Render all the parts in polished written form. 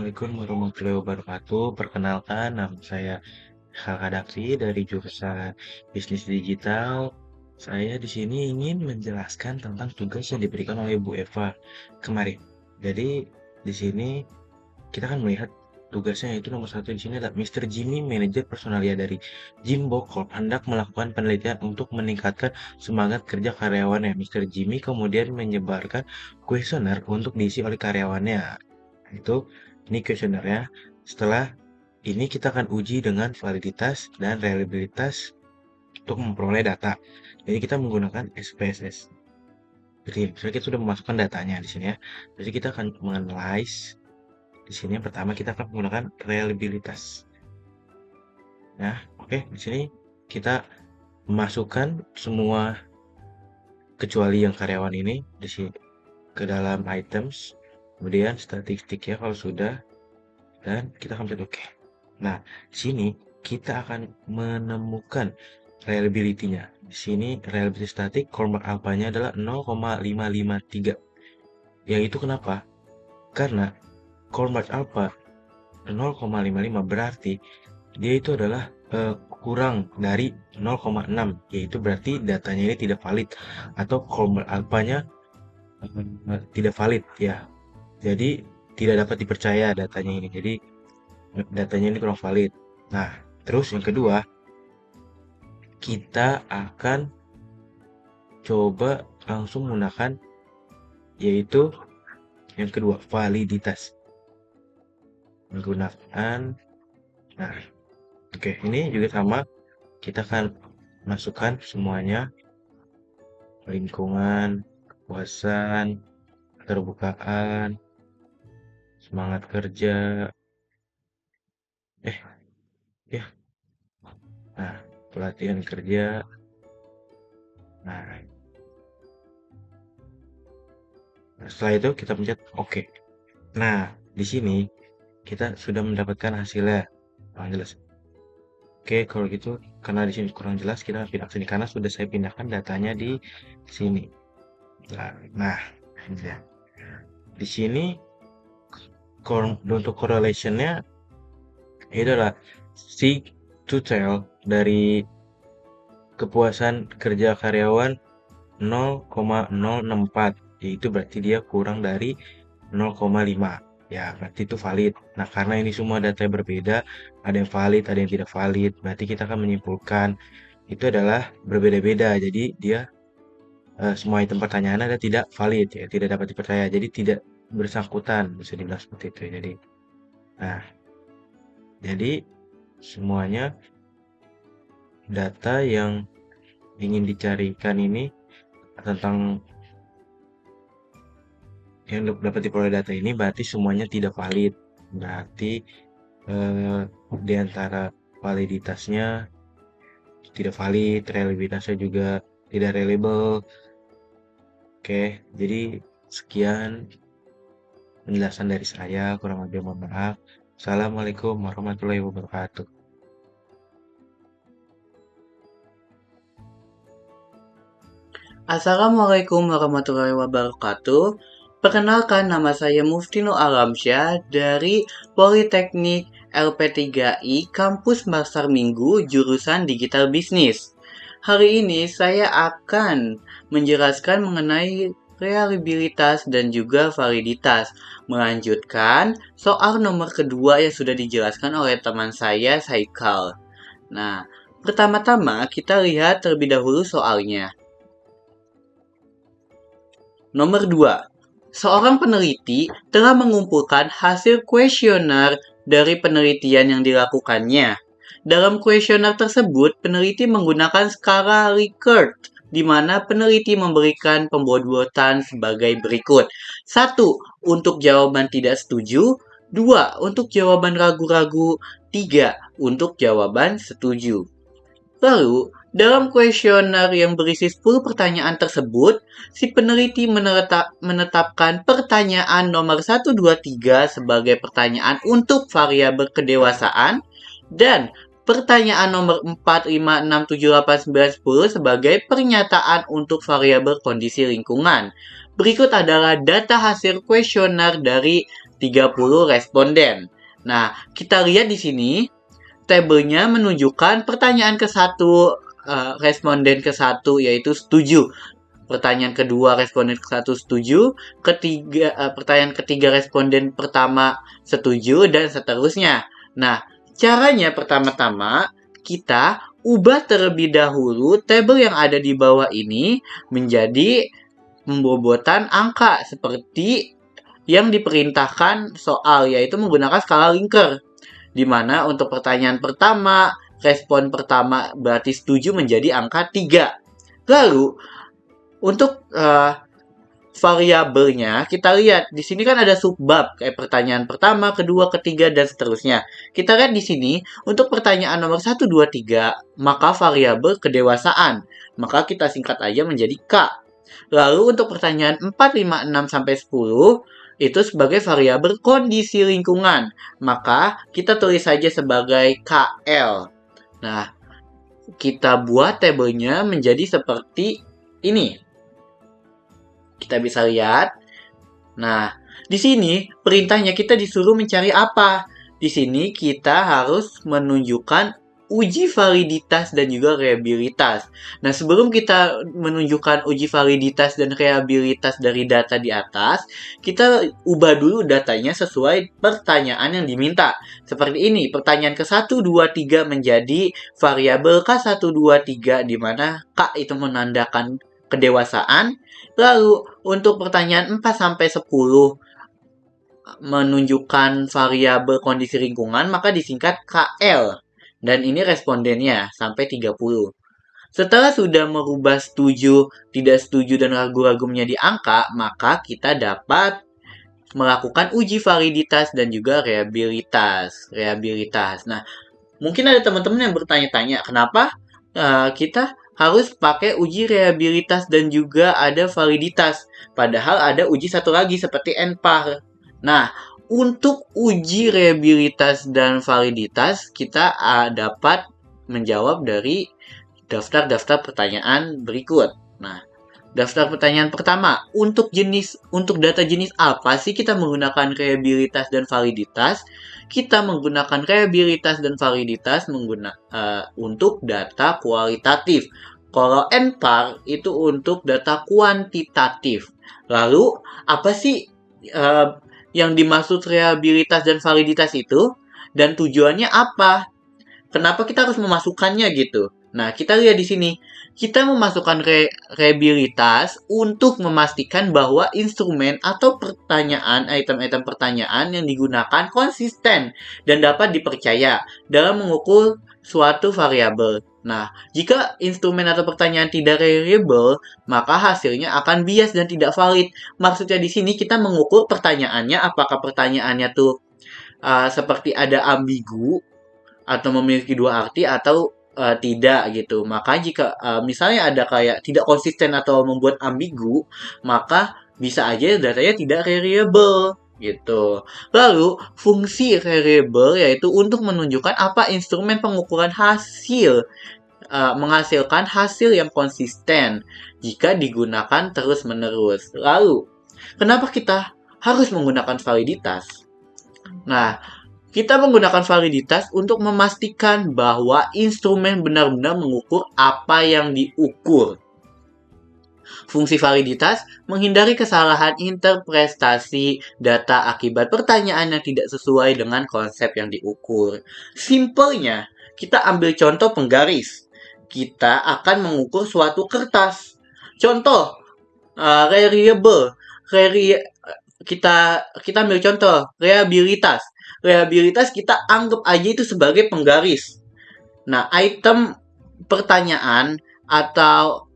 Assalamualaikum warahmatullahi wabarakatuh. Perkenalkan, nama saya Hakadakti dari jurusan Bisnis Digital. Saya di sini ingin menjelaskan tentang tugas yang diberikan oleh Bu Eva kemarin. Jadi di sini kita akan melihat tugasnya, yaitu nomor satu di sini adalah Mr. Jimmy, manajer personalia dari Jimbo Corp, hendak melakukan penelitian untuk meningkatkan semangat kerja karyawannya. Mr. Jimmy kemudian menyebarkan kuesioner untuk diisi oleh karyawannya. Itu ini kuesionernya. Setelah ini kita akan uji dengan validitas dan reliabilitas untuk memperoleh data. Jadi kita menggunakan SPSS. Jadi misalnya kita sudah memasukkan datanya di sini ya. Jadi kita akan menganalize. Di sini yang pertama kita akan menggunakan reliabilitas. Nah, oke, di sini kita memasukkan semua kecuali yang karyawan ini di sini ke dalam items, kemudian statistik ya kalau sudah, dan kita akan pencet oke. Nah, di sini kita akan menemukan reliability-nya. Di sini reliability static core mark alpha-nya adalah 0,553. Yang itu kenapa? Karena core mark alpha 0,55 berarti dia itu adalah kurang dari 0,6, yaitu berarti datanya ini tidak valid atau core mark alpha-nya tidak valid ya. Jadi tidak dapat dipercaya datanya ini. Jadi datanya ini kurang valid. Nah, terus yang kedua, kita akan coba langsung menggunakan, yaitu yang kedua, validitas. Menggunakan, nah, oke, ini juga sama. Kita akan masukkan semuanya, lingkungan, kepuasan, keterbukaan, semangat kerja, ya, nah, pelatihan kerja. Nah, setelah itu kita pencet oke. Nah, di sini kita sudah mendapatkan hasilnya. Kurang jelas. Oke, kalau gitu karena di sini kurang jelas, kita pindah ke sini karena sudah saya pindahkan datanya di sini. Nah, ini dia. Di sini untuk correlation-nya itu adalah seek to tell dari kepuasan kerja karyawan 0,064, yaitu berarti dia kurang dari 0,5. Ya, berarti itu valid. Nah, karena ini semua data yang berbeda, ada yang valid, ada yang tidak valid, berarti kita akan menyimpulkan itu adalah berbeda-beda. Jadi dia semua item pertanyaan ada tidak valid ya, tidak dapat dipercaya. Jadi tidak bersangkutan, bisa dibilang seperti itu. Nah, jadi semuanya data yang ingin dicarikan ini tentang yang dapat diperoleh data ini berarti semuanya tidak valid. Berarti di antara validitasnya tidak valid, reliabilitasnya juga tidak reliable. Oke, jadi sekian penjelasan dari saya, kurang lebih mohon maaf. Assalamualaikum warahmatullahi wabarakatuh. Assalamualaikum warahmatullahi wabarakatuh. Perkenalkan, nama saya Muftino Alamsyah dari Politeknik LP3I Kampus Pasar Minggu jurusan Digital Business. Hari ini saya akan menjelaskan mengenai reliabilitas dan juga validitas. Melanjutkan soal nomor kedua yang sudah dijelaskan oleh teman saya, Saikal. Nah, pertama-tama kita lihat terlebih dahulu soalnya. Nomor 2. Seorang peneliti telah mengumpulkan hasil kuesioner dari penelitian yang dilakukannya. Dalam kuesioner tersebut, peneliti menggunakan skala Likert, di mana peneliti memberikan pembobotan sebagai berikut. 1. Untuk jawaban tidak setuju. 2. Untuk jawaban ragu-ragu. 3. Untuk jawaban setuju. Lalu, dalam kuesioner yang berisi 10 pertanyaan tersebut, si peneliti menetapkan pertanyaan nomor 1, 2, 3 sebagai pertanyaan untuk variabel kedewasaan dan pertanyaan nomor 4, 5, 6, 7, 8, 9, 10 sebagai pernyataan untuk variabel kondisi lingkungan. Berikut adalah data hasil kuesioner dari 30 responden. Nah, kita lihat di sini, tabelnya menunjukkan pertanyaan ke-1, responden ke-1 yaitu setuju. Pertanyaan kedua responden ke-1 setuju, pertanyaan ketiga responden pertama setuju, dan seterusnya. Nah, caranya pertama-tama kita ubah terlebih dahulu tabel yang ada di bawah ini menjadi pembobotan angka seperti yang diperintahkan soal, yaitu menggunakan skala Likert. Di mana untuk pertanyaan pertama, respon pertama berarti setuju menjadi angka 3. Lalu, untuk variabelnya, kita lihat di sini kan ada subbab kayak pertanyaan pertama, kedua, ketiga, dan seterusnya. Kita lihat di sini untuk pertanyaan nomor 1, 2, 3, maka variabel kedewasaan. Maka kita singkat aja menjadi K. Lalu untuk pertanyaan 4, 5, 6, sampai 10, itu sebagai variabel kondisi lingkungan. Maka kita tulis saja sebagai KL. Nah, kita buat tabelnya menjadi seperti ini. Kita bisa lihat. Nah, di sini perintahnya kita disuruh mencari apa? Di sini kita harus menunjukkan uji validitas dan juga reliabilitas. Nah, sebelum kita menunjukkan uji validitas dan reliabilitas dari data di atas, kita ubah dulu datanya sesuai pertanyaan yang diminta. Seperti ini, pertanyaan ke-1, 2, 3 menjadi variabel K1, 2, 3, di mana K itu menandakan kedewasaan. Lalu, untuk pertanyaan 4 sampai 10 menunjukkan variabel kondisi lingkungan, maka disingkat KL. Dan ini respondennya sampai 30. Setelah sudah merubah setuju, tidak setuju, dan ragu-ragunya di angka, maka kita dapat melakukan uji validitas dan juga reliabilitas. Nah, mungkin ada teman-teman yang bertanya-tanya, kenapa kita harus pakai uji reliabilitas dan juga ada validitas. Padahal ada uji satu lagi seperti NPAR. Nah, untuk uji reliabilitas dan validitas, kita dapat menjawab dari daftar-daftar pertanyaan berikut. Nah, daftar pertanyaan pertama, untuk data jenis apa sih kita menggunakan reliabilitas dan validitas? Kita menggunakan reliabilitas dan validitas untuk data kualitatif. Kalau NPAR itu untuk data kuantitatif. Lalu, apa sih yang dimaksud reliabilitas dan validitas itu? Dan tujuannya apa? Kenapa kita harus memasukkannya gitu? Nah, kita lihat di sini. Kita memasukkan reliabilitas untuk memastikan bahwa instrumen atau pertanyaan, item-item pertanyaan yang digunakan konsisten dan dapat dipercaya dalam mengukur suatu variabel. Nah, jika instrumen atau pertanyaan tidak reliable, maka hasilnya akan bias dan tidak valid. Maksudnya di sini kita mengukur pertanyaannya, apakah pertanyaannya tuh seperti ada ambigu atau memiliki dua arti atau tidak gitu. Maka jika misalnya ada kayak tidak konsisten atau membuat ambigu, maka bisa aja datanya tidak reliable gitu. Lalu fungsi reliable yaitu untuk menunjukkan apa instrumen pengukuran hasil menghasilkan hasil yang konsisten jika digunakan terus-menerus. Lalu, kenapa kita harus menggunakan validitas? Nah, kita menggunakan validitas untuk memastikan bahwa instrumen benar-benar mengukur apa yang diukur. Fungsi validitas menghindari kesalahan interpretasi data akibat pertanyaan yang tidak sesuai dengan konsep yang diukur. Simpelnya, kita ambil contoh penggaris. Kita akan mengukur suatu kertas. Contoh, reliable. Kita ambil contoh, reliabilitas. Reliabilitas kita anggap aja itu sebagai penggaris. Nah, item pertanyaan atau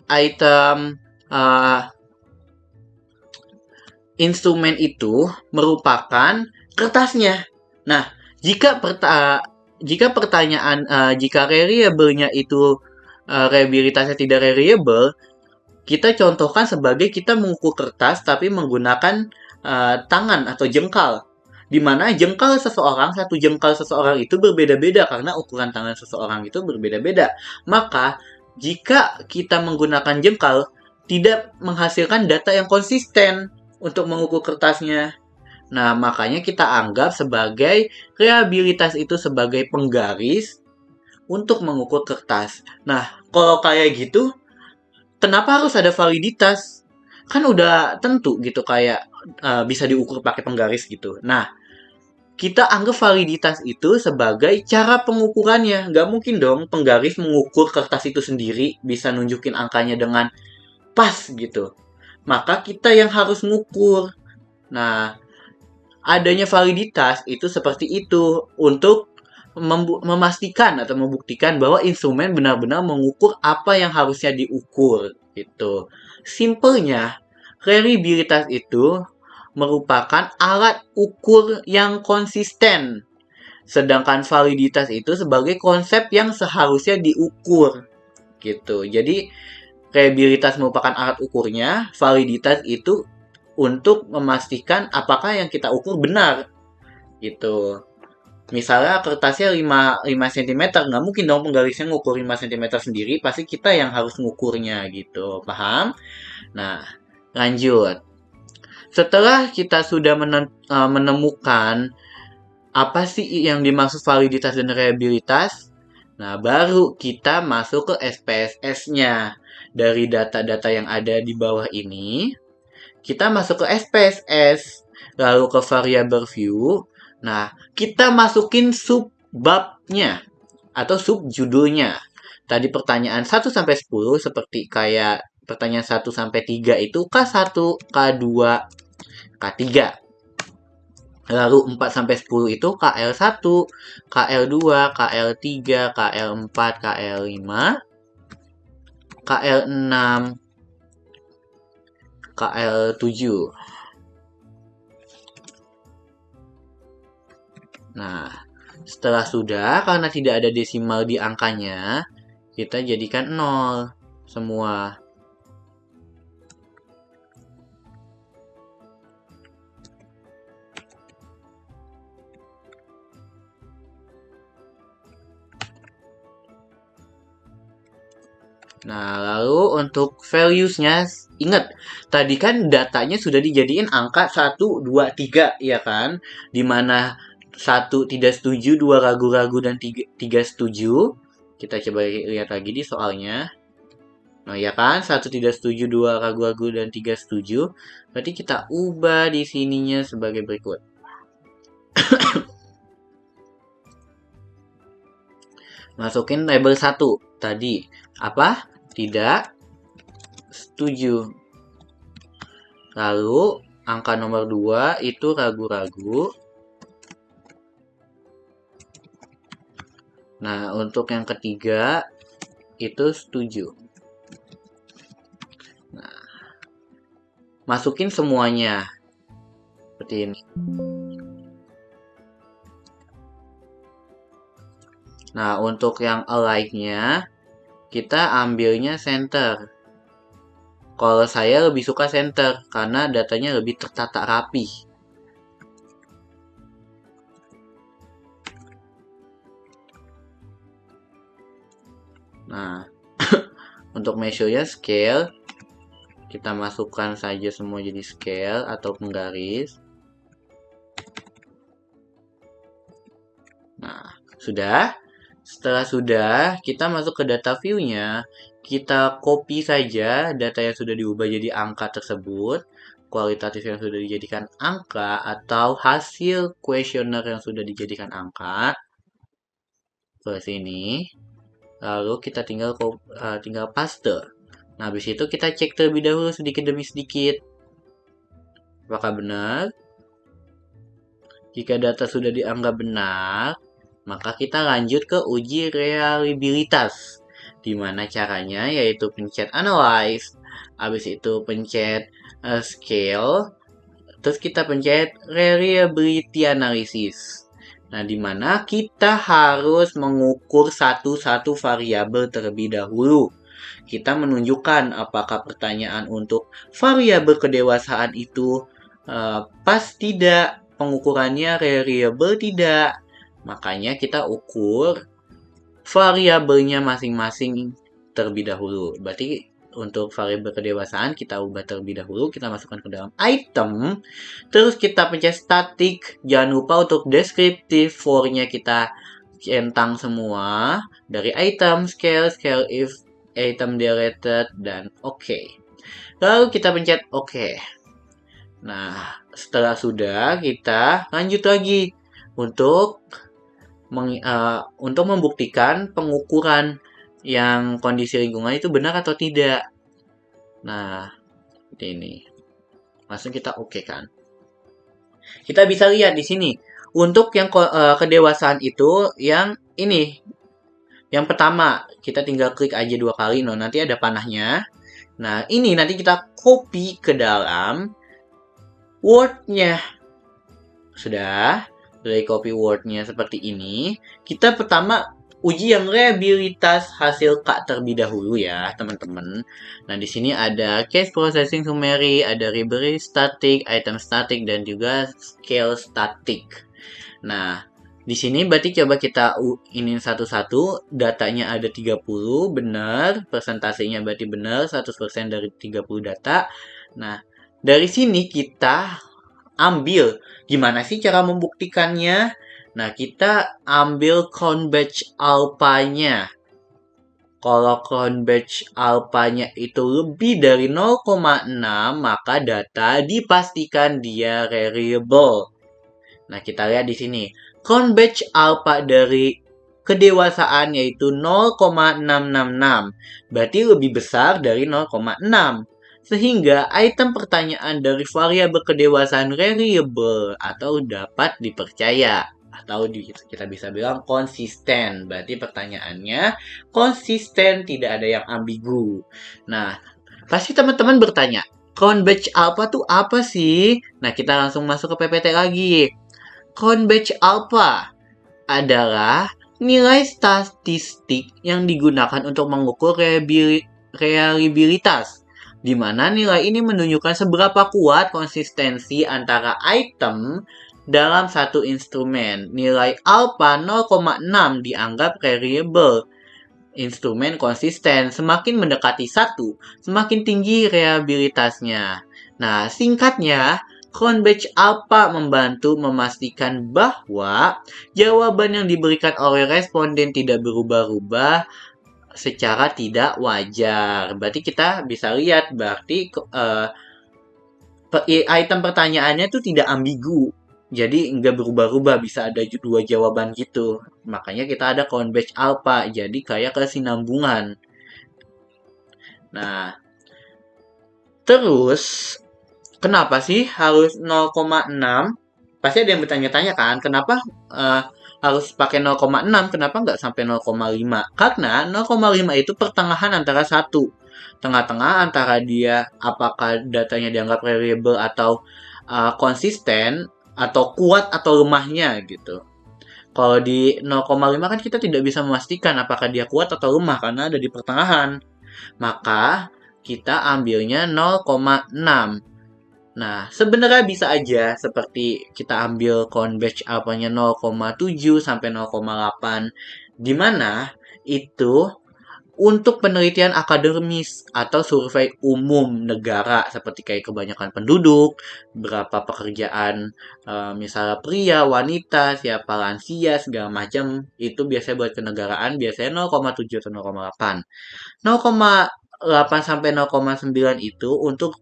item instrumen itu merupakan kertasnya. Nah, jika pertanyaan jika reliable-nya itu reliabilitasnya tidak reliable, kita contohkan sebagai kita mengukur kertas tapi menggunakan tangan atau jengkal. di mana satu jengkal seseorang itu berbeda-beda karena ukuran tangan seseorang itu berbeda-beda. Maka, jika kita menggunakan jengkal, tidak menghasilkan data yang konsisten untuk mengukur kertasnya. Nah, makanya kita anggap sebagai reliabilitas itu sebagai penggaris untuk mengukur kertas. Nah, kalau kayak gitu, kenapa harus ada validitas? Kan udah tentu gitu kayak bisa diukur pakai penggaris gitu. Nah, kita anggap validitas itu sebagai cara pengukurannya. Nggak mungkin dong penggaris mengukur kertas itu sendiri, bisa nunjukin angkanya dengan pas gitu. Maka kita yang harus ngukur. Nah, adanya validitas itu seperti itu untuk memastikan atau membuktikan bahwa instrumen benar-benar mengukur apa yang harusnya diukur gitu. Simpelnya, reliabilitas itu merupakan alat ukur yang konsisten. Sedangkan validitas itu sebagai konsep yang seharusnya diukur gitu. Jadi reliabilitas merupakan alat ukurnya, validitas itu untuk memastikan apakah yang kita ukur benar gitu. Misalnya kertasnya 5 cm, nggak mungkin dong penggarisnya ngukur 5 cm sendiri, pasti kita yang harus ngukurnya gitu, paham? Nah, lanjut. Setelah kita sudah menemukan apa sih yang dimaksud validitas dan reliabilitas, nah baru kita masuk ke SPSS-nya. Dari data-data yang ada di bawah ini, kita masuk ke SPSS, lalu ke variable view. Nah, kita masukin subbabnya atau subjudulnya. Tadi pertanyaan 1 sampai 10 seperti kayak pertanyaan 1 sampai 3 itu K1, K2, K3. Lalu 4 sampai 10 itu KL1, KL2, KL3, KL4, KL5, KL6, KL7. Nah, setelah sudah, karena tidak ada desimal di angkanya, kita jadikan 0 semua. Nah, lalu untuk values-nya, ingat, tadi kan datanya sudah dijadiin angka 1, 2, 3, ya kan? Dimana 1 tidak setuju, 2 ragu-ragu, dan 3 setuju. Kita coba lihat lagi di soalnya. Nah, ya kan? 1 tidak setuju, 2 ragu-ragu, dan 3 setuju. Berarti kita ubah di sininya sebagai berikut. Masukin label 1 tadi. Apa? Tidak setuju. Lalu angka nomor 2 itu ragu-ragu. Nah, untuk yang ketiga itu setuju. Nah, masukin semuanya. Seperti ini. Nah, untuk yang alike-nya kita ambilnya center. Kalau saya lebih suka center karena datanya lebih tertata rapi. Nah, untuk measure-nya scale, kita masukkan saja semua jadi scale atau penggaris. Nah, sudah. Setelah sudah, kita masuk ke data view-nya. Kita copy saja data yang sudah diubah jadi angka tersebut. Kualitatif yang sudah dijadikan angka atau hasil kuesioner yang sudah dijadikan angka. Ke sini. Lalu kita tinggal paste. Nah, habis itu kita cek terlebih dahulu sedikit demi sedikit. Apakah benar? Jika data sudah dianggap benar, maka kita lanjut ke uji reliabilitas. Dimana caranya yaitu pencet analyze, habis itu pencet scale, terus kita pencet reliability analysis. Nah, dimana kita harus mengukur satu-satu variabel terlebih dahulu. Kita menunjukkan apakah pertanyaan untuk variabel kedewasaan itu pas tidak, pengukurannya variable tidak. Makanya kita ukur variabelnya masing-masing terlebih dahulu. Berarti untuk variabel kedewasaan kita ubah terlebih dahulu, kita masukkan ke dalam item, terus kita pencet static. Jangan lupa untuk deskriptif for-nya kita centang semua dari item, scale if item deleted, dan oke. Lalu kita pencet oke. Nah, setelah sudah, kita lanjut lagi untuk membuktikan pengukuran yang kondisi lingkungan itu benar atau tidak. Nah, ini langsung kita oke kan. Kita bisa lihat di sini untuk yang kedewasaan itu yang ini. Yang pertama, kita tinggal klik aja 2 kali, nanti ada panahnya. Nah, ini nanti kita copy ke dalam Word-nya. Sudah, dari copy Word-nya seperti ini. Kita pertama uji yang reliabilitas hasil K terlebih dahulu ya, teman-teman. Nah, di sini ada case processing summary, ada library static, item static, dan juga scale static. Nah, di sini berarti coba kita ini satu-satu, datanya ada 30, benar, persentasenya berarti benar, 100% dari 30 data. Nah, dari sini kita ambil, gimana sih cara membuktikannya? Nah, kita ambil count batch alpha-nya. Kalau count batch alpha-nya itu lebih dari 0,6, maka data dipastikan dia variable. Nah, kita lihat di sini. Count batch alpha dari kedewasaan yaitu 0,666. Berarti lebih besar dari 0,6. Sehingga item pertanyaan dari variabel kedewasaan variable atau dapat dipercaya. Atau kita bisa bilang konsisten. Berarti pertanyaannya konsisten, tidak ada yang ambigu. Nah, pasti teman-teman bertanya, count batch alpha tuh apa sih? Nah, kita langsung masuk ke PPT lagi. Count batch alpha adalah nilai statistik yang digunakan untuk mengukur reliabilitas, di mana nilai ini menunjukkan seberapa kuat konsistensi antara item dalam satu instrumen. Nilai alpha 0,6 dianggap reliable. Instrumen konsisten, semakin mendekati 1, semakin tinggi reliabilitasnya. Nah, singkatnya, count batch alpha membantu memastikan bahwa jawaban yang diberikan oleh responden tidak berubah-ubah secara tidak wajar. Berarti kita bisa lihat, berarti item pertanyaannya itu tidak ambigu. Jadi nggak berubah-ubah, bisa ada 2 jawaban gitu. Makanya kita ada count batch alpha, jadi kayak kesinambungan. Nah, terus kenapa sih harus 0,6? Pasti ada yang bertanya-tanya kan, kenapa harus pakai 0,6, kenapa nggak sampai 0,5? Karena 0,5 itu pertengahan antara 1. Tengah-tengah antara dia apakah datanya dianggap reliable atau konsisten, atau kuat atau lemahnya gitu. Kalau di 0,5 kan kita tidak bisa memastikan apakah dia kuat atau lemah karena ada di pertengahan. Maka kita ambilnya 0,6. Nah, sebenarnya bisa aja seperti kita ambil count batch alpha-nya 0,7 sampai 0,8, di mana itu untuk penelitian akademis atau survei umum negara seperti kayak kebanyakan penduduk, berapa pekerjaan, misalnya pria, wanita, siapa lansia, segala macam, itu biasanya buat kenegaraan biasanya 0,7 atau 0,8. 0,8 sampai 0,9 itu untuk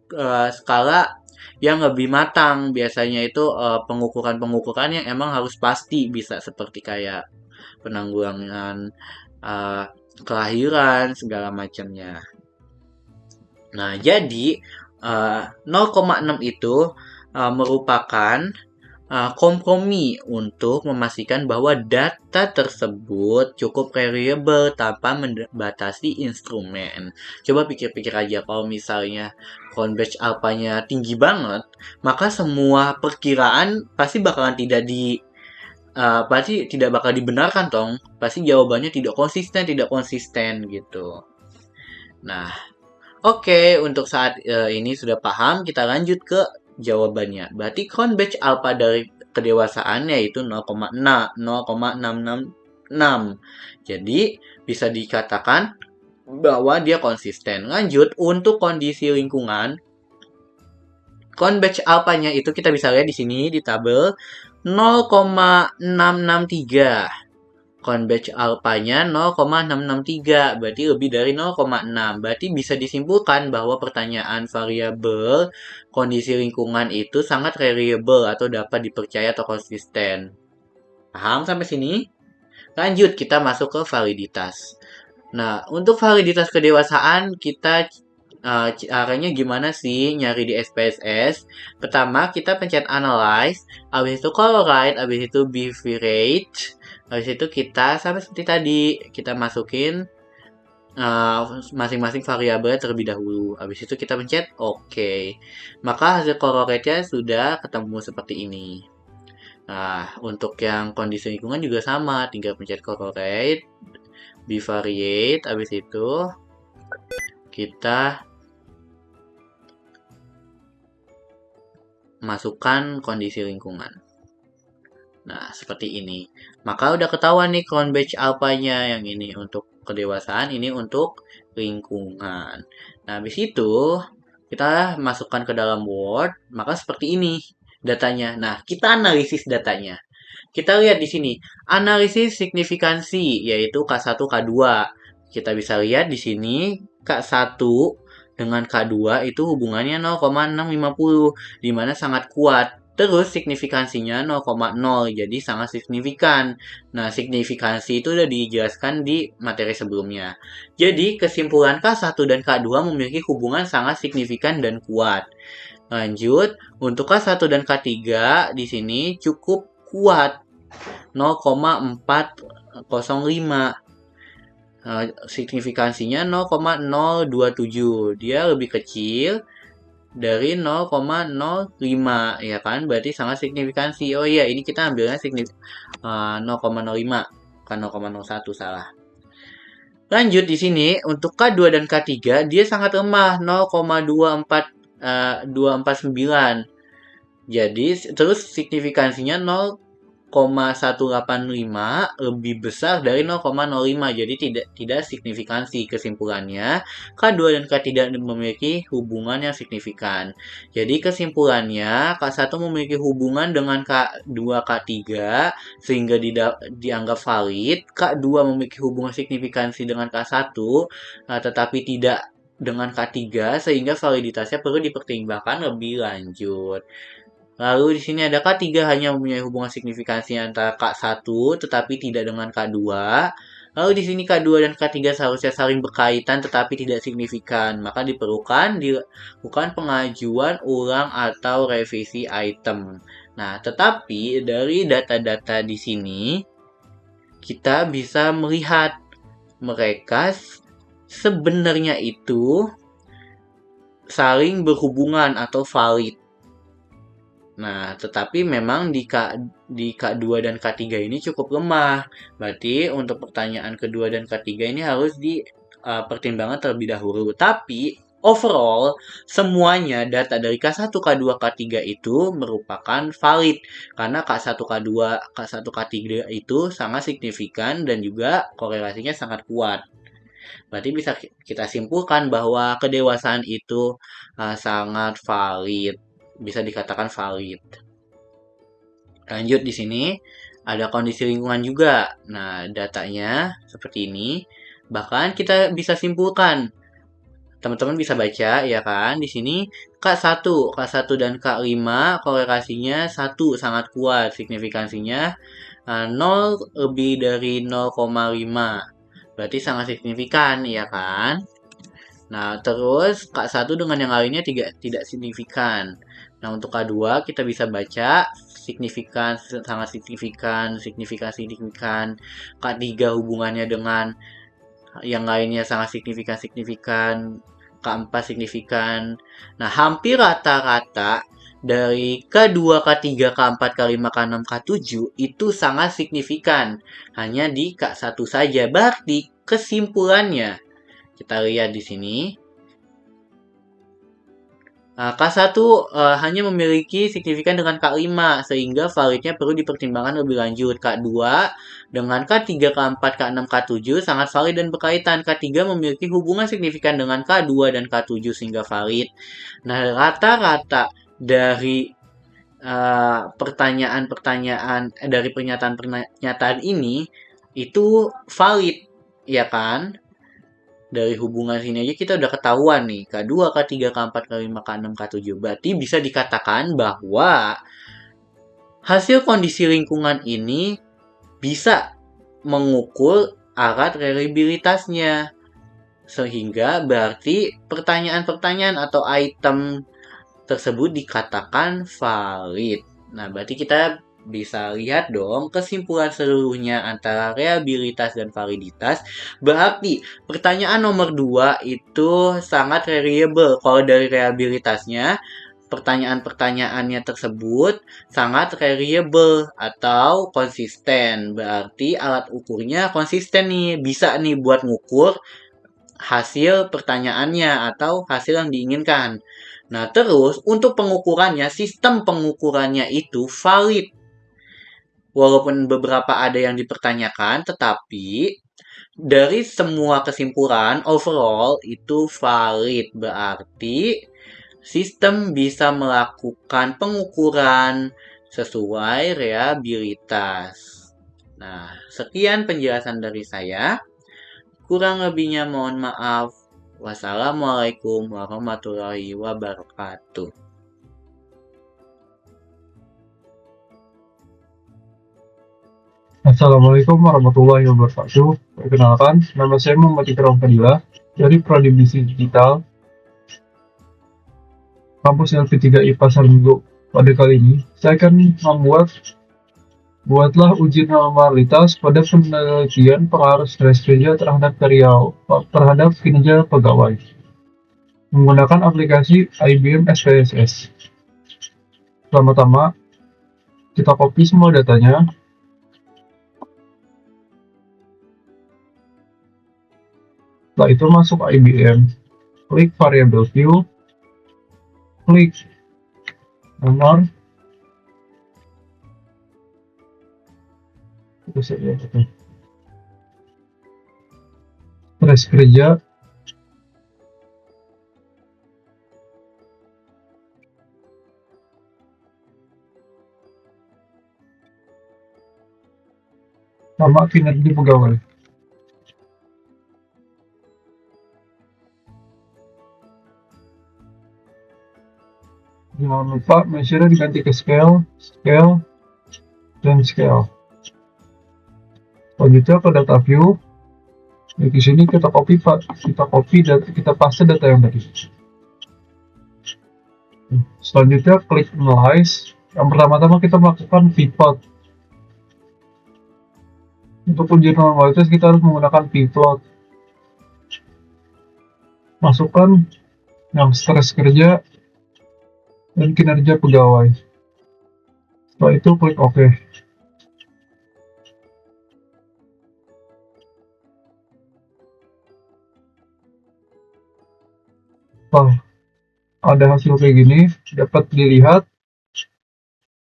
skala yang lebih matang. Biasanya itu pengukuran-pengukuran yang emang harus pasti, bisa seperti kayak penanggulangan kelahiran, segala macamnya. Nah, jadi 0,6 itu merupakan kompromi untuk memastikan bahwa data tersebut cukup reliable tanpa membatasi instrumen. Coba pikir-pikir aja, kalau misalnya count batch alpha-nya tinggi banget, maka semua perkiraan pasti bakalan pasti tidak bakal dibenarkan dong. Pasti jawabannya tidak konsisten gitu. Nah, oke, untuk saat ini sudah paham, kita lanjut ke jawabannya. Berarti count batch alpha dari kedewasaan yaitu 0,666. Jadi bisa dikatakan bahwa dia konsisten. Lanjut, untuk kondisi lingkungan, convex alpha-nya itu kita bisa lihat di sini di tabel 0,663. Convex alpha-nya 0,663, berarti lebih dari 0,6. Berarti bisa disimpulkan bahwa pertanyaan variabel kondisi lingkungan itu sangat reliable atau dapat dipercaya atau konsisten. Paham sampai sini? Lanjut, kita masuk ke validitas. Nah, untuk validitas kedewasaan, kita caranya gimana sih nyari di SPSS? Pertama, kita pencet analyze, habis itu coloride, habis itu behaviorate, habis itu kita sama seperti tadi, kita masukin masing-masing variabel terlebih dahulu. Habis itu kita pencet OK. Maka hasil correlate-nya sudah ketemu seperti ini. Nah, untuk yang kondisi lingkungan juga sama, tinggal pencet correlate, bivariate, habis itu kita masukkan kondisi lingkungan. Nah, seperti ini. Maka udah ketahuan nih convex alpha-nya yang ini untuk kedewasaan, ini untuk lingkungan. Nah, habis itu kita masukkan ke dalam Word, maka seperti ini datanya. Nah, kita analisis datanya. Kita lihat di sini, analisis signifikansi, yaitu K1, K2. Kita bisa lihat di sini, K1 dengan K2 itu hubungannya 0,650, di mana sangat kuat. Terus signifikansinya 0,0, jadi sangat signifikan. Nah, signifikansi itu udah dijelaskan di materi sebelumnya. Jadi, kesimpulan K1 dan K2 memiliki hubungan sangat signifikan dan kuat. Lanjut, untuk K1 dan K3 di sini cukup kuat, 0,405. Signifikansinya 0,027. Dia lebih kecil dari 0,05, ya kan? Berarti sangat signifikansi. Oh iya, ini kita ambilnya 0,05, bukan 0,01, salah. Lanjut di sini untuk K2 dan K3 dia sangat lemah, 0,249. Jadi terus signifikansinya 0,185 lebih besar dari 0,05. Jadi tidak signifikansi. Kesimpulannya, K2 dan K3 memiliki hubungan yang signifikan. Jadi kesimpulannya, K1 memiliki hubungan dengan K2, K3 sehingga dianggap valid. K2 memiliki hubungan signifikansi dengan K1 tetapi tidak dengan K3 sehingga validitasnya perlu dipertimbangkan lebih lanjut. Lalu di sini ada K3 hanya mempunyai hubungan signifikansi antara K1 tetapi tidak dengan K2. Lalu di sini K2 dan K3 seharusnya saling berkaitan tetapi tidak signifikan. Maka diperlukan dilakukan pengajuan ulang atau revisi item. Nah, tetapi dari data-data di sini kita bisa melihat mereka sebenarnya itu saling berhubungan atau valid. Nah, tetapi memang di K2 dan K3 ini cukup lemah. Berarti untuk pertanyaan kedua dan K3 ini harus dipertimbangkan terlebih dahulu. Tapi overall, semuanya data dari K1, K2, K3 itu merupakan valid. Karena K1, K2, K1, K3 itu sangat signifikan dan juga korelasinya sangat kuat. Berarti bisa kita simpulkan bahwa kedewasaan itu sangat valid. Bisa dikatakan valid. Lanjut di sini ada kondisi lingkungan juga. Nah, datanya seperti ini. Bahkan kita bisa simpulkan. Teman-teman bisa baca ya kan. Di sini K1 dan K5 korelasinya 1 sangat kuat. Signifikansinya 0 lebih dari 0,5. Berarti sangat signifikan ya kan. Nah, terus K1 dengan yang lainnya tidak signifikan. Nah, untuk K2 kita bisa baca signifikan, sangat signifikan, signifikan. K3 hubungannya dengan yang lainnya sangat signifikan. K4 signifikan. Nah, hampir rata-rata dari K2, K3, K4, K5, K6, K7 itu sangat signifikan. Hanya di K1 saja. Berarti kesimpulannya, kita lihat di sini. K1 hanya memiliki signifikan dengan K5 sehingga validnya perlu dipertimbangkan lebih lanjut. K2 dengan K3, K4, K6, K7 sangat valid dan berkaitan. K3 memiliki hubungan signifikan dengan K2 dan K7 sehingga valid. Nah, rata-rata dari pertanyaan-pertanyaan dari pernyataan-pernyataan ini itu valid, ya kan? Dari hubungan sini aja kita udah ketahuan nih, K2, K3, K4, K5, K6, K7. Berarti bisa dikatakan bahwa hasil kondisi lingkungan ini bisa mengukur alat reliabilitasnya. Sehingga berarti pertanyaan-pertanyaan atau item tersebut dikatakan valid. Nah, berarti kita bisa lihat dong kesimpulan seluruhnya antara reliabilitas dan validitas. Berarti pertanyaan nomor 2 itu sangat reliable. Kalau dari reliabilitasnya, pertanyaan-pertanyaannya tersebut sangat reliable atau konsisten. Berarti alat ukurnya konsisten nih, bisa nih buat ngukur hasil pertanyaannya atau hasil yang diinginkan. Nah, terus untuk pengukurannya, sistem pengukurannya itu valid. Walaupun beberapa ada yang dipertanyakan, tetapi dari semua kesimpulan overall itu valid. Berarti sistem bisa melakukan pengukuran sesuai reliabilitas. Nah, sekian penjelasan dari saya. Kurang lebihnya mohon maaf. Wassalamualaikum warahmatullahi wabarakatuh. Assalamualaikum warahmatullahi wabarakatuh. Perkenalkan, nama saya Muhammad Ikram Fadila dari Prodi Bisnis Digital, kampus LP3 I Pasar Minggu. Pada kali ini, saya akan buatlah uji normalitas pada penelitian pengaruh stres kerja terhadap kinerja pegawai menggunakan aplikasi IBM SPSS. Pertama-tama, kita copy semua datanya. Setelah itu masuk IBM, klik variable view, klik nomor, stres kerja, sama kinerja pegawai. Jangan lupa measure diganti ke scale, dan scale. Selanjutnya ke data view. Di sini kita copy dan kita paste data yang tadi. Selanjutnya klik analyze. Yang pertama-tama kita melakukan pivot. Untuk uji normalitas kita harus menggunakan pivot. Masukkan yang stres kerja dan kinerja pegawai. Setelah itu klik OK. Ada hasil kayak gini, dapat dilihat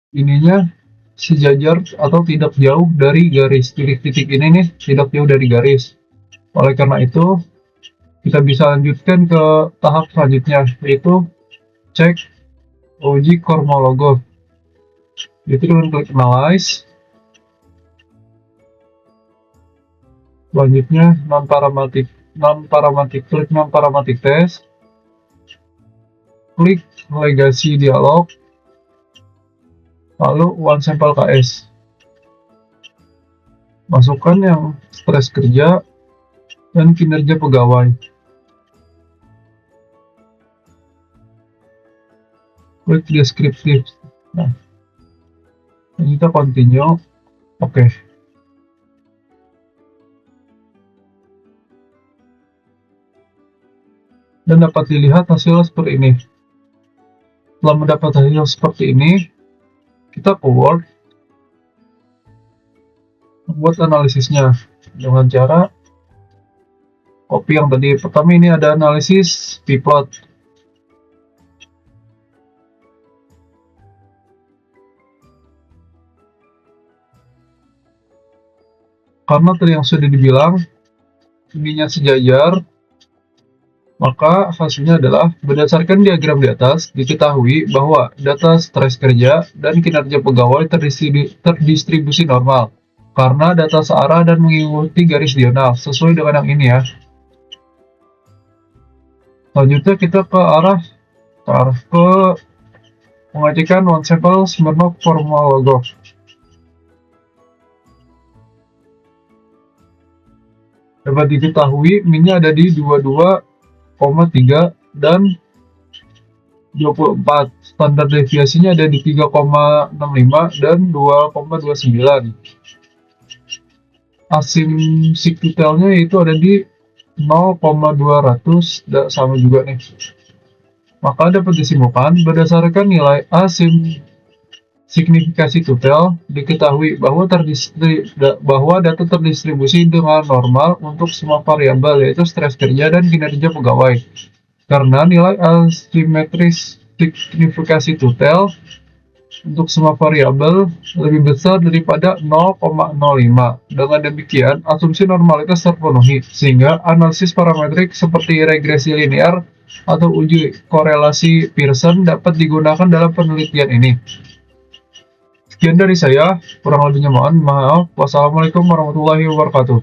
ininya sejajar atau tidak jauh dari garis. Titik-titik ini nih tidak jauh dari garis. Oleh karena itu, kita bisa lanjutkan ke tahap selanjutnya, yaitu cek uji Kormologov. Itu dengan klik analyze. Selanjutnya klik non-parametric test. Klik legasi dialog. Lalu one sampel KS. Masukkan yang stres kerja dan kinerja pegawai. Klik deskriptif. Nah, kita continue. Oke. Dan dapat dilihat hasil seperti ini. Setelah mendapat hasil seperti ini, kita ke Word, membuat analisisnya dengan cara copy yang tadi. Pertama ini ada analisis pivot. karena tadi yang sudah dibilang ininya sejajar, maka hasilnya adalah berdasarkan diagram di atas diketahui bahwa data stres kerja dan kinerja pegawai terdistribusi normal karena data searah dan mengikuti garis diagonal sesuai dengan yang ini ya. Selanjutnya kita ke arah mengajukan one sample Smirnov Formalogov. Dapat diketahui minnya ada di 22,3 dan 24. Standar deviasinya ada di 3,65 dan 2,29. Asim sigtutelnya itu ada di 0,200 sama juga nih. Maka dapat disimpulkan berdasarkan nilai asim signifikasi tutel diketahui bahwa data terdistribusi dengan normal untuk semua variabel yaitu stres kerja dan kinerja pegawai. Karena nilai asimetris signifikasi tutel untuk semua variabel lebih besar daripada 0,05. Dengan demikian, asumsi normalitas terpenuhi, sehingga analisis parametrik seperti regresi linear atau uji korelasi Pearson dapat digunakan dalam penelitian ini. Sekian dari saya, kurang lebihnya mohon maaf. Wassalamualaikum warahmatullahi wabarakatuh.